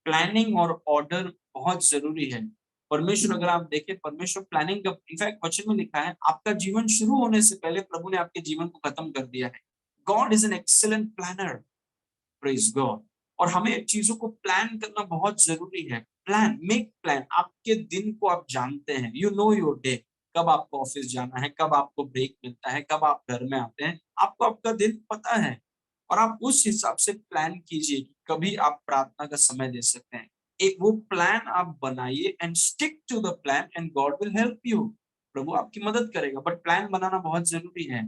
Planning और ऑर्डर बहुत जरूरी है। परमेश्वर, अगर आप देखें, परमेश्वर प्लानिंग का, इनफैक्ट वचन में लिखा है, आपका जीवन शुरू होने से पहले प्रभु ने आपके जीवन को खत्म कर दिया है। God is an excellent planner. Praise God. और हमें चीजों को प्लान करना बहुत जरूरी है। Plan, make plan. आपके दिन को आप जानते हैं, यू नो योर डे। कब आपको ऑफिस जाना है, कब आपको ब्रेक मिलता है, कब आप घर में आते हैं, आपको आपका दिन पता है। और आप उस हिसाब से प्लान कीजिए कि कभी आप प्रार्थना का समय दे सकते हैं। एक वो प्लान आप बनाइए, and stick to the plan, and God will help you. प्रभु आपकी मदद करेगा, बट प्लान बनाना बहुत जरूरी है।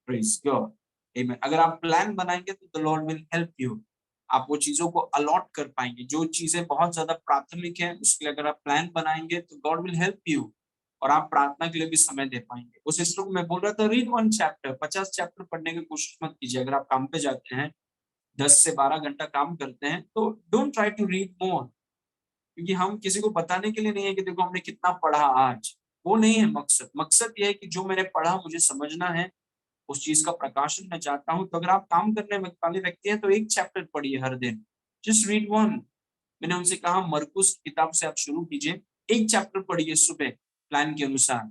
Praise God. आमेन। अगर आप प्लान बनाएंगे तो the Lord will help you. आप वो चीजों को अलॉट कर पाएंगे। जो चीजें बहुत ज्यादा प्राथमिक है, उसके लिए अगर आप प्लान बनाएंगे तो गॉड विल हेल्प यू, और आप प्रार्थना के लिए भी समय दे पाएंगे। उस सिस्टर को मैं बोल रहा था, रीड 1 चैप्टर, 50 चैप्टर पढ़ने की कोशिश मत कीजिए। अगर आप काम पे जाते हैं, 10 से 12 घंटा काम करते हैं, तो don't try to read more. क्योंकि हम किसी को बताने के लिए नहीं है कि देखो हमने कितना पढ़ा आज। वो नहीं है मकसद। मकसद ये है कि जो मैंने पढ़ा मुझे समझना है, उस चीज का प्रकाशन मैं चाहता हूं। तो अगर आप काम करने वाले व्यक्ति हैं तो 1 चैप्टर पढ़िए हर दिन। Just read 1। मैंने उनसे कहा, मरकुस की किताब से आप शुरू कीजिए, 1 चैप्टर पढ़िए सुबह। प्लान के अनुसार।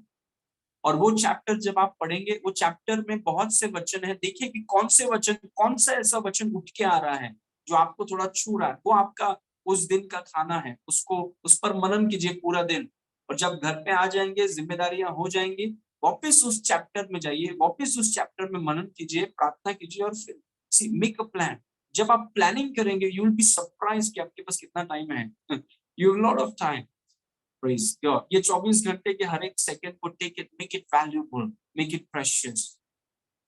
और वो चैप्टर जब आप पढ़ेंगे, वो चैप्टर में बहुत से वचन है, देखिए कि कौन से वचन, कौन सा ऐसा वचन उठ के आ रहा है जो आपको थोड़ा छू रहा है, वो आपका उस दिन का खाना है, उसको उस पर मनन कीजिए पूरा दिन। और जब घर पे आ जाएंगे, जिम्मेदारियां हो जाएंगी, वापस उस चैप्टर में जाइए, वापस उस चैप्टर में मनन कीजिए, प्रार्थना कीजिए, और फिर मेक अ प्लान। जब आप प्लानिंग करेंगे, यू विल बी सरप्राइज्ड कि आपके पास कितना टाइम है। You have lot of time. Praise God. ये 24 घंटे के हर एक सेकंड को take it, make it valuable, make it precious.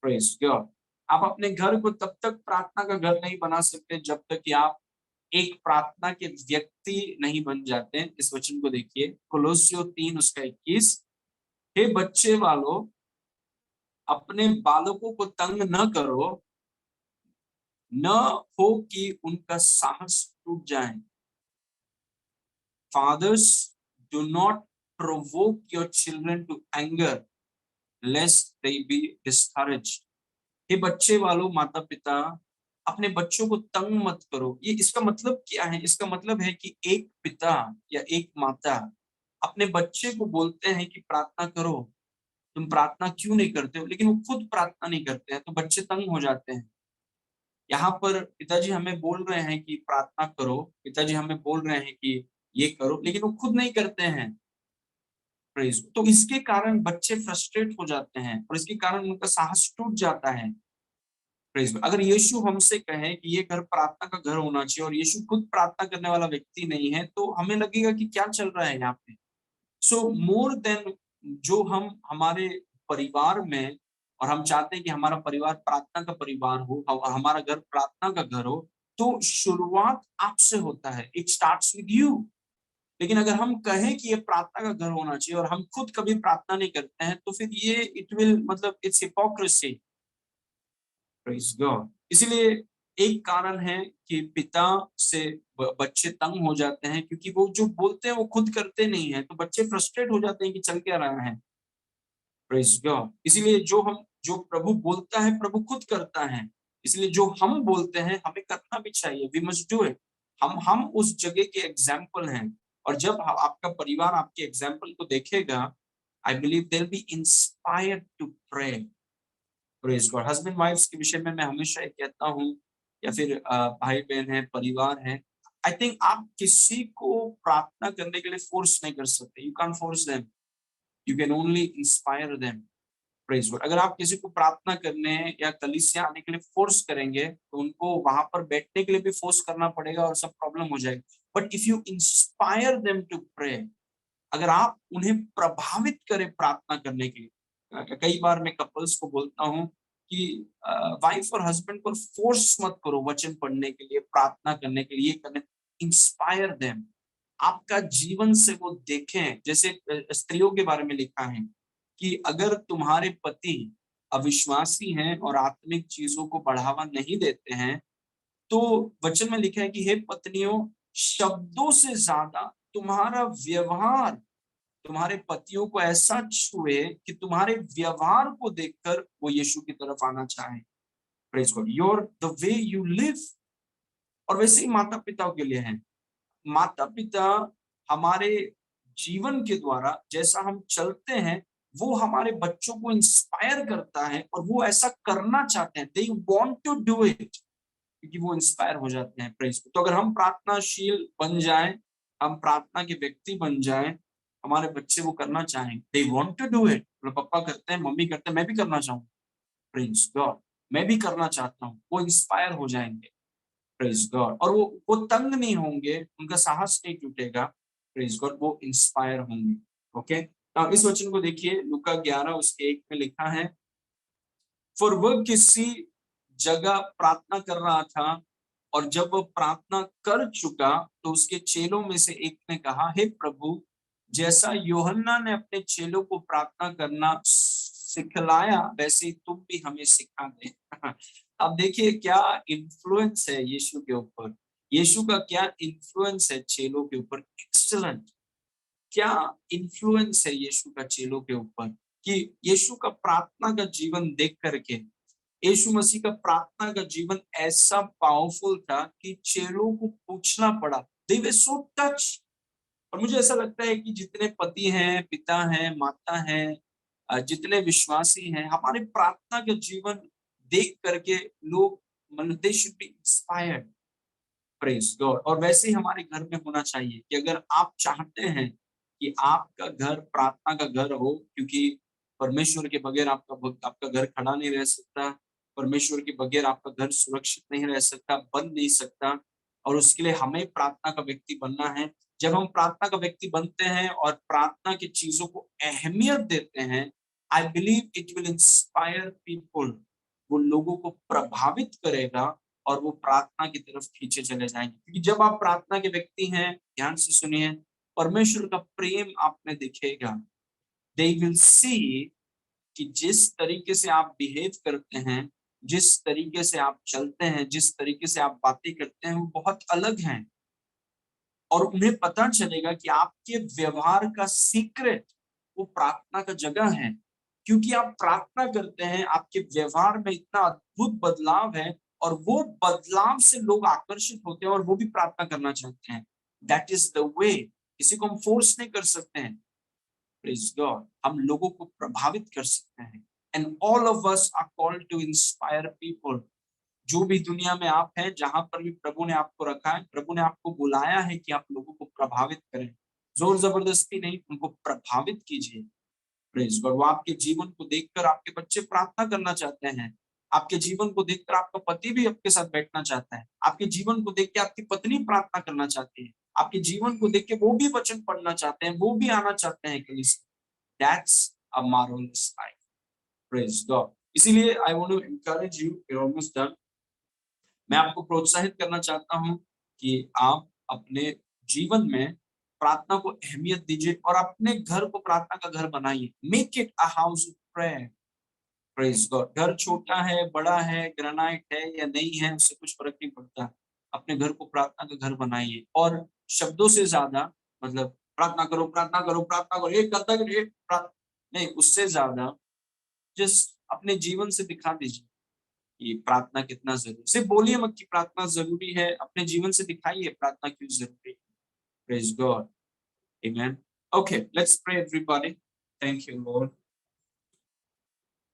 Praise God. आप अपने घर को तब तक प्रार्थना का घर नहीं बना सकते जब तक कि आप एक प्रार्थना के व्यक्ति नहीं बन जाते हैं। इस वचन को देखिए, कोलोसियों 3 उसका 21। हे बच्चे वालों, अपने बालकों को तंग न करो, न हो कि उनका साहस टूट जाए। Fathers, do not provoke your children to anger, lest they be discouraged. हे बच्चे वालों, माता पिता, अपने बच्चों को तंग मत करो। ये इसका मतलब क्या है? इसका मतलब है कि एक पिता या एक माता अपने बच्चे को बोलते हैं कि प्रार्थना करो, तुम प्रार्थना क्यों नहीं करते हो, लेकिन वो खुद प्रार्थना नहीं करते हैं, तो बच्चे तंग हो जाते हैं। यहाँ पर पिताजी हमें बोल रहे हैं कि प्रार्थना करो, पिताजी हमें बोल रहे हैं कि ये करो, लेकिन वो खुद नहीं करते हैं। प्रेज। तो इसके कारण बच्चे फ्रस्ट्रेट हो जाते हैं और इसके कारण उनका साहस टूट जाता है। प्रेज। अगर यीशु हमसे कहे कि ये घर प्रार्थना का घर होना चाहिए और यीशु खुद प्रार्थना करने वाला व्यक्ति नहीं है, तो हमें लगेगा कि क्या चल रहा है यहाँ पे। सो मोर देन जो हम हमारे परिवार में, और हम चाहते हैं कि हमारा परिवार प्रार्थना का परिवार हो, हमारा घर प्रार्थना का घर हो, तो शुरुआत आपसे होता है। It starts with you. लेकिन अगर हम कहें कि ये प्रार्थना का घर होना चाहिए और हम खुद कभी प्रार्थना नहीं करते हैं, तो फिर ये इट विल मतलब इट्स हिपोक्रेसी। Praise God. इसलिए एक कारण है कि पिता से बच्चे तंग हो जाते हैं, क्योंकि वो जो बोलते हैं वो खुद करते नहीं है, तो बच्चे फ्रस्ट्रेट हो जाते हैं कि चल क्या रहा है। Praise God. इसीलिए जो प्रभु बोलता है, प्रभु खुद करता है। इसलिए जो हम बोलते हैं हमें करना भी चाहिए। We must do it. हम उस जगह के एग्जाम्पल हैं। और जब आपका परिवार आपके एग्जाम्पल को देखेगा, I believe they will be inspired to pray. Praise God. Husband wifes के विषय में मैं हमेशा ये कहता हूँ, या फिर भाई बहन है, परिवार है, आई थिंक आप किसी को प्रार्थना करने के लिए फोर्स नहीं कर सकते। You can force them, you can only inspire them. Praise God. अगर आप किसी को प्रार्थना करने या कलीसिया आने के लिए फोर्स करेंगे, तो उनको वहां पर बैठने के लिए भी फोर्स करना पड़ेगा और सब प्रॉब्लम हो जाएगी। But if you inspire them to pray, अगर आप उन्हें प्रभावित करें प्रार्थना करने के लिए, कई बार मैं कपल्स को बोलता हूँ कि वाइफ और हस्बैंड पर फोर्स मत करो वचन पढ़ने के लिए, प्रार्थना करने के लिए, करने, इंस्पायर देम। आपका जीवन से वो देखें। जैसे स्त्रियों के बारे में लिखा है कि अगर तुम्हारे पति अविश्वासी हैं और आत्मिक चीजों को बढ़ावा नहीं देते हैं, तो वचन में लिखा है कि हे पत्नियों, शब्दों से ज्यादा तुम्हारा व्यवहार तुम्हारे पतियों को ऐसा छुए कि तुम्हारे व्यवहार को देखकर वो यीशु की तरफ आना चाहे। Praise God. Your the way you live. और वैसे ही माता पिता के लिए है। माता पिता हमारे जीवन के द्वारा जैसा हम चलते हैं, वो हमारे बच्चों को इंस्पायर करता है और वो ऐसा करना चाहते हैं। They want to do it, क्योंकि वो इंस्पायर हो जाते हैं। प्रेज। तो अगर हम प्रार्थनाशील बन जाएं, हम प्रार्थना के व्यक्ति बन जाएं, हमारे बच्चे वो करना चाहें, they want to do it. पापा करते हैं, मम्मी करते हैं, मैं भी करना चाहूँ। Praise God. मैं भी करना चाहता हूँ। वो इंस्पायर हो जाएंगे। Praise God. और वो तंग नहीं होंगे, उनका साहस नहीं टूटेगा। Praise God. वो इंस्पायर होंगे। ओके। तो इस वचन को देखिए, लूका 11 उसके 1 में लिखा है, फिर वह किसी जगह प्रार्थना कर रहा था, और जब वह प्रार्थना कर चुका, तो उसके चेलों में से एक ने कहा, हे प्रभु, जैसा यूहन्ना ने अपने चेलों को प्रार्थना करना सिखलाया, वैसे ही तुम भी हमें सिखा दे। अब देखिए क्या इन्फ्लुएंस है यीशु के ऊपर। यीशु का क्या इन्फ्लुएंस है चेलों के ऊपर। एक्सीलेंट। क्या इन्फ्लुएंस है यीशु का चेलों के ऊपर, कि यीशु का प्रार्थना का जीवन देख करके, यीशु मसीह का प्रार्थना का जीवन ऐसा पावरफुल था कि चेलों को पूछना पड़ा। दे वर सो टच। और मुझे ऐसा लगता है कि जितने पति हैं, पिता हैं, माता हैं, जितने विश्वासी हैं, हमारे प्रार्थना के जीवन देख करके लोग मतलब they should be inspired. Praise God. और वैसे ही हमारे घर में होना चाहिए कि अगर आप चाहते हैं कि आपका घर प्रार्थना का घर हो, क्योंकि परमेश्वर के बगैर आपका घर खड़ा नहीं रह सकता, परमेश्वर के बगैर आपका घर सुरक्षित नहीं रह सकता, बन नहीं सकता, और उसके लिए हमें प्रार्थना का व्यक्ति बनना है। जब हम प्रार्थना का व्यक्ति बनते हैं और प्रार्थना की चीजों को अहमियत देते हैं, I believe it will inspire people. वो लोगों को प्रभावित करेगा और वो प्रार्थना की तरफ खींचे चले जाएंगे, क्योंकि जब आप प्रार्थना के व्यक्ति हैं, ध्यान से सुनिए, परमेश्वर का प्रेम आप में दिखेगा। दे विल सी कि जिस तरीके से आप बिहेव करते हैं, जिस तरीके से आप चलते हैं, जिस तरीके से आप बातें करते हैं, वो बहुत अलग हैं। और उन्हें पता चलेगा कि आपके व्यवहार का सीक्रेट वो प्रार्थना का जगह है। क्योंकि आप प्रार्थना करते हैं, आपके व्यवहार में इतना अद्भुत बदलाव है, और वो बदलाव से लोग आकर्षित होते हैं और वो भी प्रार्थना करना चाहते हैं। That is the way. किसी को हम फोर्स नहीं कर सकते हैं। Praise God. हम लोगों को प्रभावित कर सकते हैं। And all of us are called to inspire people. जो भी दुनिया में आप हैं, जहां पर भी प्रभु ने आपको रखा है, प्रभु ने आपको बुलाया है कि आप लोगों को प्रभावित करें। जोर जबरदस्ती नहीं, उनको प्रभावित कीजिए। Praise God. वो आपके जीवन को देखकर आपके बच्चे प्रार्थना करना चाहते हैं। आपके जीवन को देखकर आपका पति भी आपके साथ बैठना चाहता है। आपके जीवन को देख के आपकी पत्नी प्रार्थना करना चाहती है। आपके जीवन को देख के वो भी वचन पढ़ना चाहते हैं, वो भी आना चाहते हैं कलीसिया। That's a marvellous life. Praise God. इसीलिए I want to encourage you, we are almost done. मैं आपको प्रोत्साहित करना चाहता हूं कि आप अपने जीवन में प्रार्थना को अहमियत दीजिए और अपने घर को प्रार्थना का घर बनाइए। Make it a house of prayer. Praise God. घर छोटा है, बड़ा है, ग्रेनाइट है या नहीं है, उससे कुछ फर्क नहीं पड़ता। अपने घर को प्रार्थना का घर बनाइए। और शब्दों से ज्यादा, मतलब प्रार्थना करो, प्रार्थना करो, प्रार्थना करो, एक करता नहीं, उससे ज्यादा जस्ट अपने जीवन से दिखा दीजिए कि प्रार्थना कितना जरूरी। सिर्फ बोलिए मत कि प्रार्थना जरूरी है, अपने जीवन से दिखाइए प्रार्थना क्यों जरूरी है। Praise God. Amen. Okay, let's pray everybody. Thank you lord.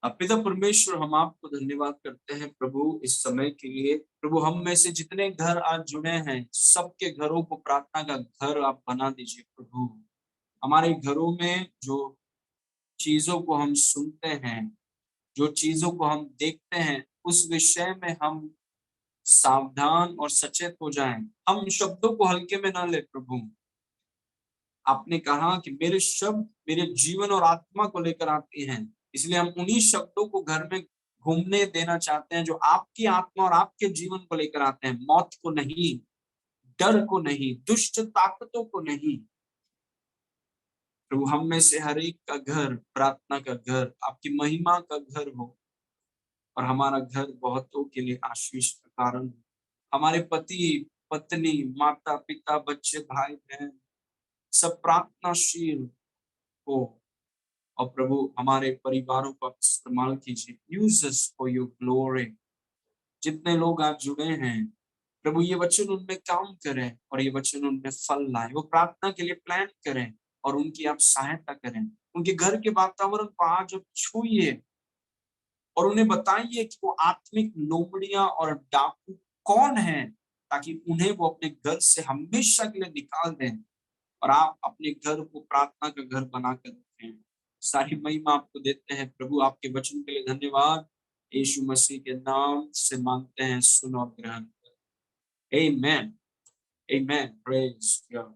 पिता परमेश्वर, हम आपको धन्यवाद करते हैं प्रभु इस समय के लिए। प्रभु, हम में से जितने घर आज जुड़े हैं, सबके घरों को प्रार्थना का घर आप बना दीजिए प्रभु। हमारे घरों में जो चीजों को हम सुनते हैं, जो चीजों को हम देखते हैं, उस विषय में हम सावधान और सचेत हो जाएं। हम शब्दों को हल्के में ना ले प्रभु। आपने कहा कि मेरे शब्द मेरे जीवन और आत्मा को लेकर आते हैं, इसलिए हम उन्हीं शब्दों को घर में घूमने देना चाहते हैं जो आपकी आत्मा और आपके जीवन को लेकर आते हैं। मौत को नहीं, डर को नहीं, दुष्ट ताकतों को नहीं। प्रभु, हम में से हर एक का घर प्रार्थना का घर, आपकी महिमा का घर हो, और हमारा घर बहुतों के लिए आशीष का कारण हो। हमारे पति, पत्नी, माता पिता, बच्चे, भाई बहन सब प्रार्थनाशील हो। और प्रभु, हमारे परिवारों को आप इस्तेमाल कीजिए। Use us for your glory. जितने लोग आज जुड़े हैं प्रभु, ये वचन उनमें काम करें और ये वचन उनमें फल लाए। वो प्रार्थना के लिए प्लान करें और उनकी आप सहायता करें। उनके घर के वातावरण को आज आप छूइए और उन्हें बताइए कि वो आत्मिक लोमड़ियां और डाकू कौन है, ताकि उन्हें वो अपने घर से हमेशा के लिए निकाल दें और आप अपने घर को प्रार्थना का घर बनाकर रखें। सारी महिमा आपको देते हैं प्रभु। आपके वचन के लिए धन्यवाद। यीशु मसीह के नाम से मांगते हैं, सुनो और ग्रहण करें। आमेन। आमेन। Praise God.